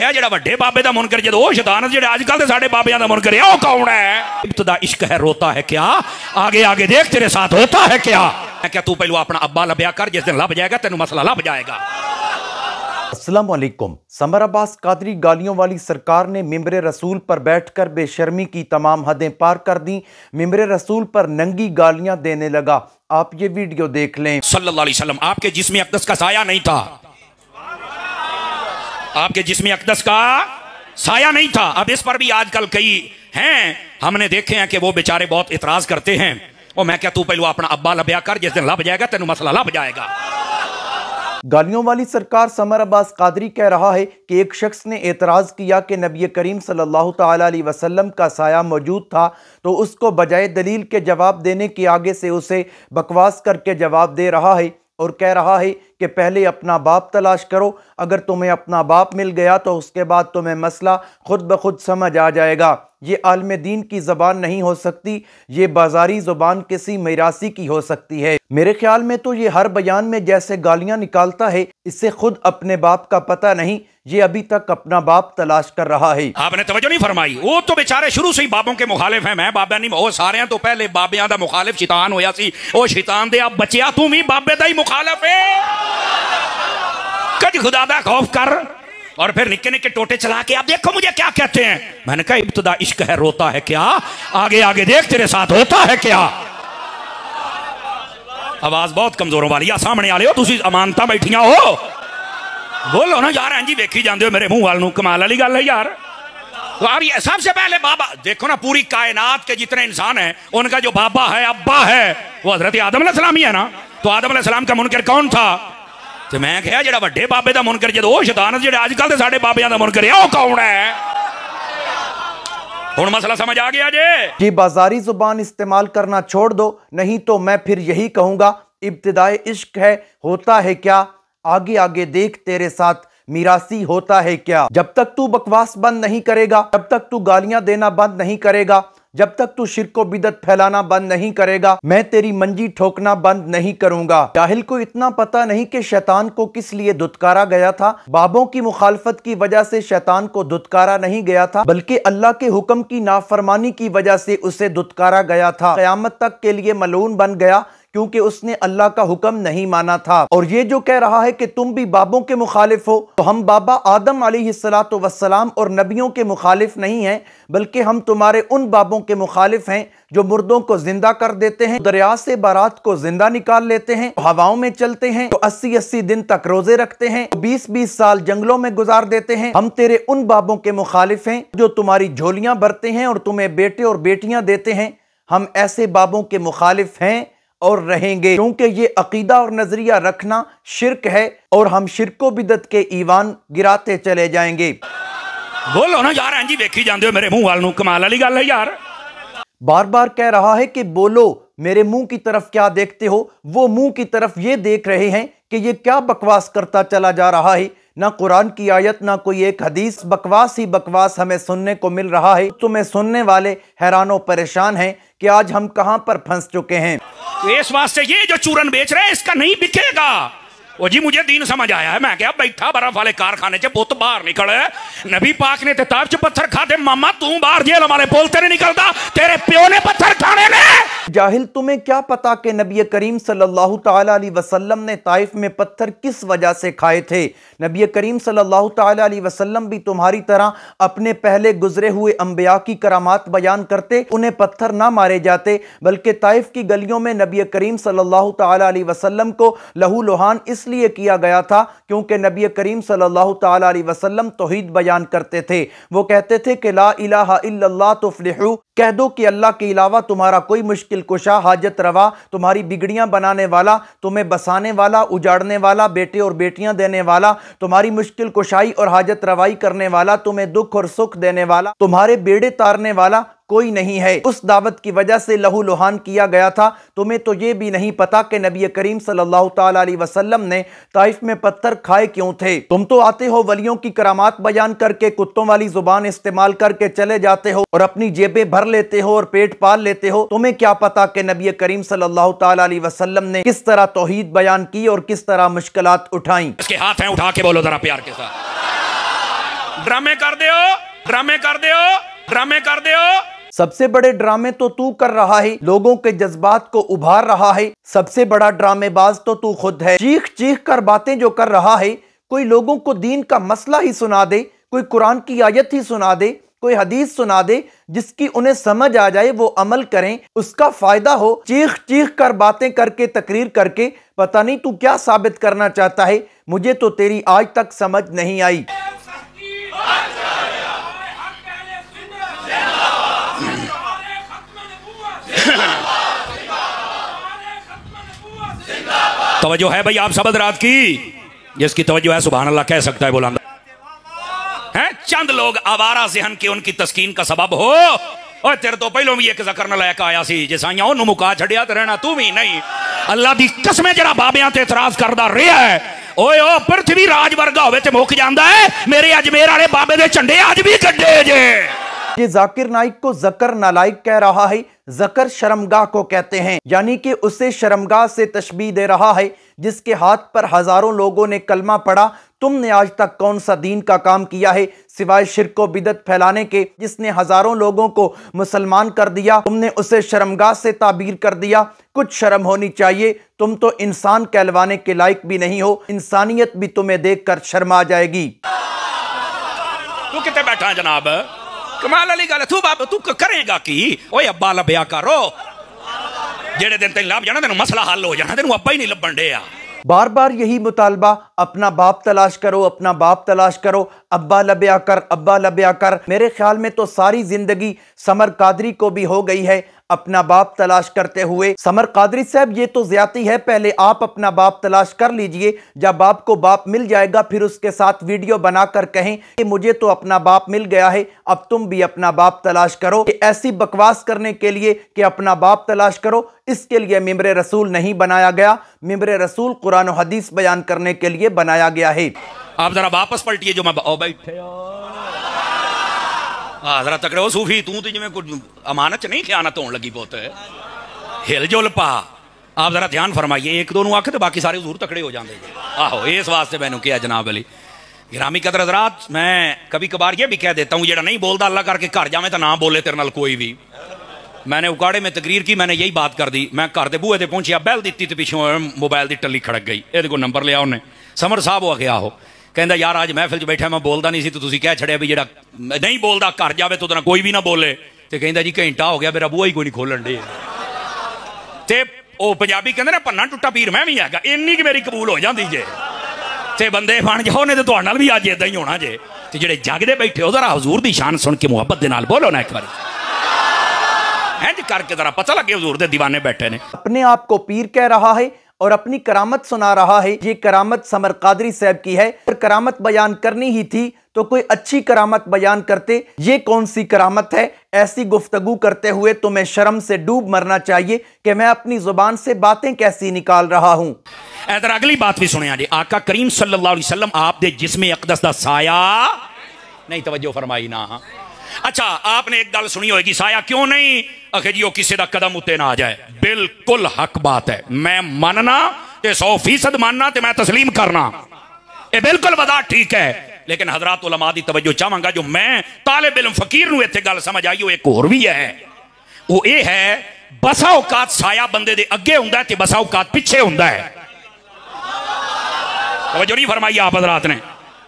है जेड़ा वड्डे बाबे दा मुनकर जदों ओ शैतान जेड़े आजकल दे साडे बाबियां दा मुनकर है ओ कौन है? इब्तदा इश्क है रोता है क्या, आगे आगे देख तेरे साथ होता है क्या। मैं क्या तू पहलू अपना अब्बा लभ्या कर, जिस दिन लब जाएगा तेनू मसला लब जाएगा। अस्सलाम वालेकुम। समर अब्बास कादरी गालियों वाली सरकार ने मिंबरे रसूल पर बैठकर बेशर्मी की तमाम हदें पार कर दी। मिंबरे रसूल पर नंगी गालियां देने लगा। आप ये वीडियो देख लें। सल्लल्लाहु अलैहि वसल्लम आपके जिस्म अक़दस का साया नहीं था, आपके जिस्म अक़दस का साया नहीं था। अब इस पर भी आजकल कई हैं, हमने देखे हैं कि वो बेचारे बहुत इतराज करते हैं। और मैं क्या तू पहलू अपना अब्बा लभ्या कर, जिस दिन लब जाएगा तेनू मसला लब जाएगा। गालियों वाली सरकार समर अब्बास कादरी कह रहा है कि एक शख्स ने एतराज किया कि नबी करीम सल्लल्लाहु ताला अलैहि वसल्लम का साया मौजूद था, तो उसको बजाय दलील के जवाब देने के आगे से उसे बकवास करके जवाब दे रहा है और कह रहा है कि पहले अपना बाप तलाश करो, अगर तुम्हें अपना बाप मिल गया तो उसके बाद तुम्हें मसला खुद ब खुद समझ आ जाएगा। ये आलम दीन की ज़बान नहीं हो सकती, ये बाजारी ज़ुबान किसी मिरासी की हो सकती है। मेरे ख्याल में तो ये हर बयान में जैसे गालियां निकालता है, इससे खुद अपने बाप का पता नहीं, ये अभी तक अपना बाप तलाश कर रहा है। आपने तवज्जो नहीं फरमाई। वो तो बेचारे शुरू से ही बाबों के मुखालिफ हैं। मैं बाबा नहीं, वो सारे तो पहले बाबियां दा मुखालिफ शैतान होया सी। ओ शैतान दे अब बचिया तू भी बाबे दा ही मुखालिफ है। कज खुदा दा खौफ कर और फिर निक्के निक्के टोटे चला के आप देखो मुझे क्या कहते हैं। मैंने कहा इब्तदा इश्क है रोता है क्या, आगे आगे देख तेरे साथ होता है क्या। आवाज बहुत कमजोरों वाली आ, सामने आ रहे हो तुसी अमानता बैठिया हो, बोलो ना यार। जी वेखी जाते हो मेरे मुंह वाल नूं, कमाल वाली गल है यार। तो अब ये सबसे पहले बाबा देखो ना, पूरी कायनात के जितने इंसान हैं उनका जो बाबा है अब्बा है वो हजरत आदम अलैहिस्सलाम ही है ना। तो आदम अलैहिस्सलाम का मुनकर कौन था? तो मैं कहा जेड़ा वड्डे बाबे दा मुनकर जदों ओ शैतान जेड़े आजकल दे साडे बाबियां दा मुनकर है ओ कौन है? हुण मसला समझ आ गया जे। ये बाजारी जुबान इस्तेमाल करना छोड़ दो, नहीं तो मैं फिर यही कहूंगा, इब्तिदाए इश्क है होता है क्या, आगे आगे देख तेरे साथ मिरासी होता है क्या। जब तक तू बकवास बंद नहीं करेगा, जब तक तू गालियां देना बंद नहीं करेगा, जब तक तू शिर्क व बिदत फैलाना बंद नहीं करेगा, मैं तेरी मंजी ठोकना बंद नहीं करूंगा। जाहिल को इतना पता नहीं कि शैतान को किस लिए दुत्कारा गया था। बाबों की मुखालफत की वजह से शैतान को दुत्कारा नहीं गया था, बल्कि अल्लाह के हुक्म की नाफरमानी की वजह से उसे दुत्कारा गया था। क़यामत तक के लिए मलून बन गया क्योंकि उसने अल्लाह का हुक्म नहीं माना था। और ये जो कह रहा है कि तुम भी बाबों के मुखालिफ हो, तो हम बाबा आदम अलैहिस्सलातु वस्सलाम और नबियों के मुखालिफ नहीं हैं, बल्कि हम तुम्हारे उन बाबों के मुखालिफ हैं जो मुर्दों को जिंदा कर देते हैं, दरिया से बारात को जिंदा निकाल लेते हैं, हवाओं में चलते हैं, तो 80-80 दिन तक रोजे रखते हैं, 20-20 साल जंगलों में गुजार देते हैं। हम तेरे उन बाबों के मुखालिफ हैं जो तुम्हारी झोलियां भरते हैं और तुम्हें बेटे और बेटियां देते हैं। हम ऐसे बाबों के मुखालिफ हैं और रहेंगे, क्योंकि ये अकीदा और नजरिया रखना शिर्क है और हम शिर्को बिदत के ईवान गिराते चले जाएंगे। बोलो ना यार। जी वेखी जाते हो मेरे मुंह वाल नूं, कमाल वाली गल है यार। बार बार कह रहा है कि बोलो, मेरे मुंह की तरफ क्या देखते हो? वो मुंह की तरफ ये देख रहे हैं कि ये क्या बकवास करता चला जा रहा है। ना कुरान की आयत, ना कोई एक हदीस, बकवास ही बकवास हमें सुनने को मिल रहा है। तुम्हें सुनने वाले हैरानो परेशान हैं कि आज हम कहां पर फंस चुके हैं। तो इस वास्ते ये जो चूरन बेच रहे हैं इसका नहीं बिकेगा। वो जी मुझे दीन समझ आया है। मैं क्या बैठा बर्फ वाले कारखाने च पुत बाहर निकले, नबी पाक ने ताइफ च पत्थर खाते, मामा तू बाहर जेल वाले बोलते नहीं निकलता, तेरे प्यो ने पत्थर खाने ने। जाहिल तुम्हें क्या पता कि नबी करीम सल्लल्लाहु ताला अलैहि वसल्लम ने ताइफ में पत्थर किस वजह से खाए थे। नबी करीम सल्लल्लाहु ताला अलैहि वसल्लम भी तुम्हारी तरह अपने पहले गुजरे हुए अंबिया की करामात बयान करते, उन्हें पत्थर ना मारे जाते, बल्कि ताइफ की गलियों में नबी करीम सल्लल्लाहु ताला अलैहि वसल्लम को लहू लुहान इसलिए किया गया था क्योंकि नबी करीम सल्लल्लाहु ताला अलैहि वसल्लम तौहीद बयान करते थे। वो कहते थे कि ला इलाहा इल्लल्लाह तुफ्लिहू, कह दो कि अल्लाह के अलावा तुम्हारा कोई मुश्किल कुशा, हाजत रवा, तुम्हारी बिगड़ियां बनाने वाला, तुम्हें बसाने वाला, उजाड़ने वाला, बेटे और बेटियां देने वाला, तुम्हारी मुश्किल कुशाई और हाजत रवाई करने वाला, तुम्हें दुख और सुख देने वाला, तुम्हारे बेड़े तारने वाला कोई नहीं है। उस दावत की वजह से लहू लुहान किया गया था। तुम्हें तो ये भी नहीं पता कि नबी करीम सल्लल्लाहु ताला अलैहि वसल्लम ने ताइफ में पत्थर खाए क्यों थे। तुम तो आते हो वलियों की करामात बयान करके, कुत्तों वाली जुबान इस्तेमाल करके चले जाते हो और अपनी जेबें भर लेते हो और पेट पाल लेते हो। तुम्हें क्या पता कि नबी करीम सल्लल्लाहु ताला अलैहि वसल्लम ने किस तरह तौहीद बयान की और किस तरह मुश्किलात उठाई। इसके हाथ हैं, उठा के बोलो जरा प्यार के साथ। ड्रामे कर दे हो, ड्रामे कर दे हो, ड्रामे कर दे हो। सबसे बड़े ड्रामे तो तू कर रहा है, लोगों के जज्बात को उभार रहा है। सबसे बड़ा ड्रामेबाज तो तू खुद है। चीख चीख कर बातें जो कर रहा है, कोई लोगों को दीन का मसला ही सुना दे, कोई कुरान की आयत ही सुना दे, कोई हदीस सुना दे जिसकी उन्हें समझ आ जाए, वो अमल करें, उसका फायदा हो। चीख चीख कर बातें करके, तकरीर करके पता नहीं तू क्या साबित करना चाहता है। मुझे तो तेरी आज तक समझ नहीं आई। तवज्जो है भाई आप सब हज़रात की, जिसकी तवज्जो है सुभान अल्लाह कह सकता है बुलंद है। चंद लोग आवारा ज़हन के उनकी तस्कीन का सबब हो। और तेरे तो पहलों भी एक ज़कर नलायक आया सी, जिसाइया ओनू मुका छड़िया ते रहना तू भी नहीं। अल्लाह दी कसम जरा बाबियां ते इतराज करदा रहा है। ओए ओ पृथ्वी राज वर्गा होवे ते मुक जांदा है। मेरे अजमेर वाले बाबे दे झंडे अज भी गड्डे जे। ये जाकिर नाइक को जकर नालायक कह रहा है। जकर शर्मगाह को कहते हैं, यानी कि उसे शर्मगाह से तशबीह दे रहा है जिसके हाथ पर हजारों लोगों ने कलमा पढ़ा। तुमने आज तक कौन सा दीन का काम किया है सिवाय शिर्क व बिदत फैलाने के, जिसने हजारों लोगों को मुसलमान कर दिया। तुमने उसे शर्मगाह से ताबीर कर दिया। कुछ शर्म होनी चाहिए। तुम तो इंसान कहलवाने के लायक भी नहीं हो। इंसानियत भी तुम्हें देखकर शर्मा जाएगी। तू कितने बैठा जनाब, कमाल वाली गल। तू बाप तू करेगा की? ओए अब्बा लभ्या करो, जेड़े दिन तेन लभ जाना तेन मसला हल हो जाना, तेन अब्बा ही नहीं लभन डे। बार बार यही मुतालबा, अपना बाप तलाश करो, अपना बाप तलाश करो, अब्बा लब्या कर, अब्बा लब्या कर। मेरे ख्याल में तो सारी जिंदगी समर कादरी को भी हो गई है अपना बाप तलाश करते हुए। समर कादरी साहब ये तो ज्यादती है, पहले आप अपना बाप तलाश कर लीजिए। जब बाप को बाप मिल जाएगा फिर उसके साथ वीडियो बनाकर कहें कि मुझे तो अपना बाप मिल गया है, अब तुम भी अपना बाप तलाश करो। ऐसी बकवास करने के लिए कि अपना बाप तलाश करो, इसके लिए मिंबरे रसूल नहीं बनाया गया। मिंबरे रसूल कुरान और हदीस बयान करने के लिए बनाया गया है। आप जरा वापस पलटिए जो मैं बैठे जरा तकड़े हो सूफी, तू तो जिमें कुछ अमानत नहीं ख्यानत होने लगी बहुत हिल जुल पा। आप जरा ध्यान फरमाइए, एक दो आखे तो बाकी सारे हजूर तकड़े हो जाते। आहो इस वास्ते मैंने किया जनाब अली। गिरामी कदर हज़रात, मैं कभी कभार ये भी कह देता हूँ, जेड़ा नहीं बोलता अल्लाह करके घर जावे तो ना बोले तेरे नाल कोई भी। मैंने उकाड़े में तकरीर की, मैंने यही बात कर दी। मैं घर के बूहे से पहुंचिया, बैल दी तो पिछों मोबाइल की टली खड़क गई। ये को नंबर लिया उन्हें, समर साहब हो गया हो, कहता यार आज महफिल च बैठा मैं बोलता नहीं सी, तो तुसीं कह छड़िया भी जेड़ा नहीं बोलता घर जावे तो कोई भी ना बोले। तो कहता जी घंटा हो गया मेरा बूहा ही कोई नहीं खोलन डे। ते ओ पंजाबी कहते ना भन्ना टुट्टा पीर मैं भी हैगा, इन्नी कि मेरी कबूल हो जाती जे। ते बंदे बन जाओ, नहीं तो तुहाडे नाल भी अज इदां ही होना जे। ते जेड़े जागदे बैठे हो जरा हजूर दी शान सुन के मुहब्बत दे नाल बोलो ना एक बार, इंज करके जरा पता लगे हजूर दे दीवाने बैठे ने। अपने आप को पीर कह रहा है और अपनी करामत सुना रहा है। ये करामत समर कादरी साहब की है। और करामत बयान करनी ही थी तो कोई अच्छी करामत बयान करते। ये कौन सी करामत है? ऐसी गुफ्तगू करते हुए तुम्हें शर्म से डूब मरना चाहिए कि मैं अपनी जुबान से बातें कैसी निकाल रहा हूं। इधर अगली बात भी सुनिया जी। आका करीम सल्लल्लाहु अलैहि वसल्लम आप दे जिस्मे अकदस दा साया नहीं, तवज्जो फरमाई ना। अच्छा आपने एक गल सुनी होगी, साया क्यों नहीं? आखिर जी किसी का कदम उत्ते ना आ जाए। बिल्कुल हक बात है, मैं मानना ते 100% मानना ते मैं तस्लीम करना, ये बिल्कुल बता ठीक है। लेकिन हजरात उलमा दी तवज्जो चाहांगा, जो मैं तालिब इल्म फकीर नूं इत्थे गल समझ आई, वो एक होर भी है। वो ये है बसा औकात साया बंदे दे अगे हुंदा है ते बसा औकात पिछे हुंदा है। तवज्जो नहीं फरमाई आप हजरात ने।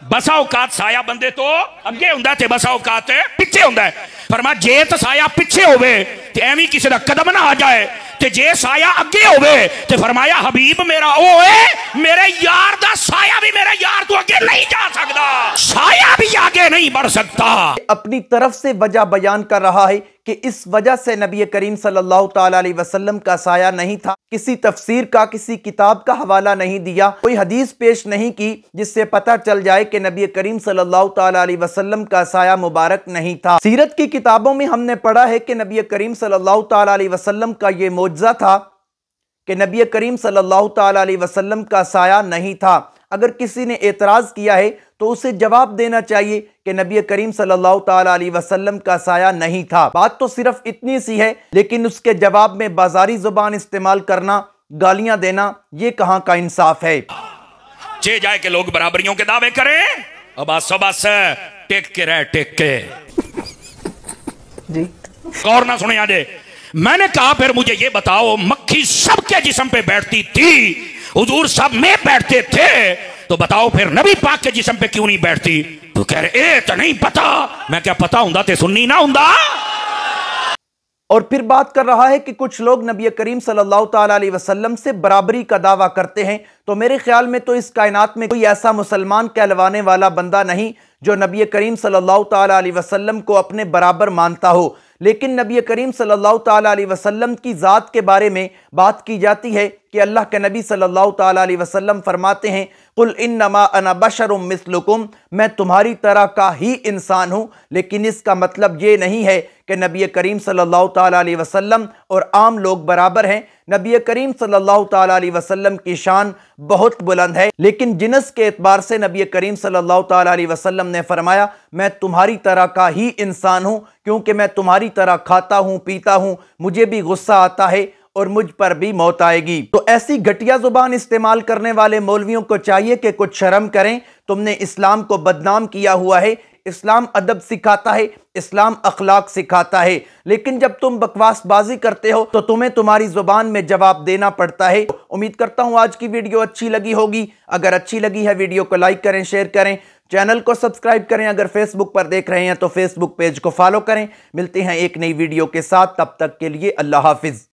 बसा औकात साया बंदे तो अगे हुंदा ते बसा औकात पिछे हुंदा है। फरमा जे तो साया पिछे होवे ते एवं किसी का कदम ना आ जाए, ते जे साया अगे होवे ते फरमाया हबीब मेरा ओ है, मेरे यार दा साया भी मेरा यार तो अगे नहीं जा सकता, साया भी आगे नहीं बढ़ सकता। अपनी तरफ से वजह बयान कर रहा है कि इस वजह से नबी करीम सल्लल्लाहु ताला अलैहि वसल्लम का साया नहीं था। किसी तफसीर का, किसी किताब का हवाला नहीं दिया, कोई हदीस पेश नहीं की जिससे पता चल जाए कि नबी करीम सल्लल्लाहु ताला अलैहि वसल्लम का साया मुबारक नहीं था। सीरत की किताबों में हमने पढ़ा है कि नबी करीम सल्लल्लाहु ताला अलैहि वसल्लम का ये मौजज़ा था कि नबी करीम सल्लल्लाहु ताला अलैहि वसल्लम का साया नहीं था। अगर किसी ने एतराज़ किया है तो उसे जवाब देना चाहिए कि नबी करीम सल्लल्लाहु ताला अलैहि वसल्लम का साया नहीं था। बात तो सिर्फ इतनी सी है, लेकिन उसके जवाब में बाजारी जुबान इस्तेमाल करना, गालियां देना, ये कहां का इंसाफ है। चे जाए कि लोग बराबरियों के दावे करें, अब बस टेक के रह, टेक के जी। गौर ना सुने आजे। मैंने कहा फिर मुझे ये बताओ, मक्खी सबके जिस्म पे बैठती थी, हुजूर सब में बैठते थे, तो बताओ फिर नबी पाक के जिस्म पे क्यों नहीं बैठती? तो कह रहे ए तो नहीं पता। मैं क्या पता हुंदा ते सुन्नी ना हुंदा। और फिर बात कर रहा है कि कुछ लोग नबी करीम सल्लल्लाहु ताला अलैहि वसल्लम से बराबरी का दावा करते हैं। तो मेरे ख्याल में तो इस कायनात में कोई ऐसा मुसलमान कहलवाने वाला बंदा नहीं जो नबी करीम सल्लल्लाहु ताला अलैहि वसल्लम को अपने बराबर मानता हो। लेकिन नबी करीम सल्लल्लाहु ताला अलैहि वसल्लम की ज़ात के बारे में बात की जाती है कि अल्लाह के नबी सल्लल्लाहु ताला अलैहि वसल्लम फरमाते हैं, कुल इन्नमा अना बशरुम मिस्लुकुम, मैं तुम्हारी तरह का ही इंसान हूँ। लेकिन इसका मतलब ये नहीं है कि नबी करीम सल्लल्लाहु ताला अलैहि वसल्लम और आम लोग बराबर हैं। नबी करीम सल्लल्लाहु ताला अलैहि वसल्लम की शान बहुत बुलंद है, लेकिन जिनस के एतबार से नबी करीम सल्लल्लाहु ताला अलैहि वसल्लम ने फरमाया, मैं तुम्हारी तरह का ही इंसान हूँ, क्योंकि मैं तुम्हारी तरह खाता हूँ, पीता हूँ, मुझे भी गुस्सा आता है और मुझ पर भी मौत आएगी। तो ऐसी घटिया जुबान इस्तेमाल करने वाले मौलवियों को चाहिए कि कुछ शर्म करें। तुमने इस्लाम को बदनाम किया हुआ है। इस्लाम अदब सिखाता है, इस्लाम अखलाक सिखाता है, लेकिन जब तुम बकवासबाजी करते हो तो तुम्हें तुम्हारी जुबान में जवाब देना पड़ता है। उम्मीद करता हूं आज की वीडियो अच्छी लगी होगी। अगर अच्छी लगी है वीडियो को लाइक करें, शेयर करें, चैनल को सब्सक्राइब करें। अगर फेसबुक पर देख रहे हैं तो फेसबुक पेज को फॉलो करें। मिलते हैं एक नई वीडियो के साथ, तब तक के लिए अल्लाह हाफिज।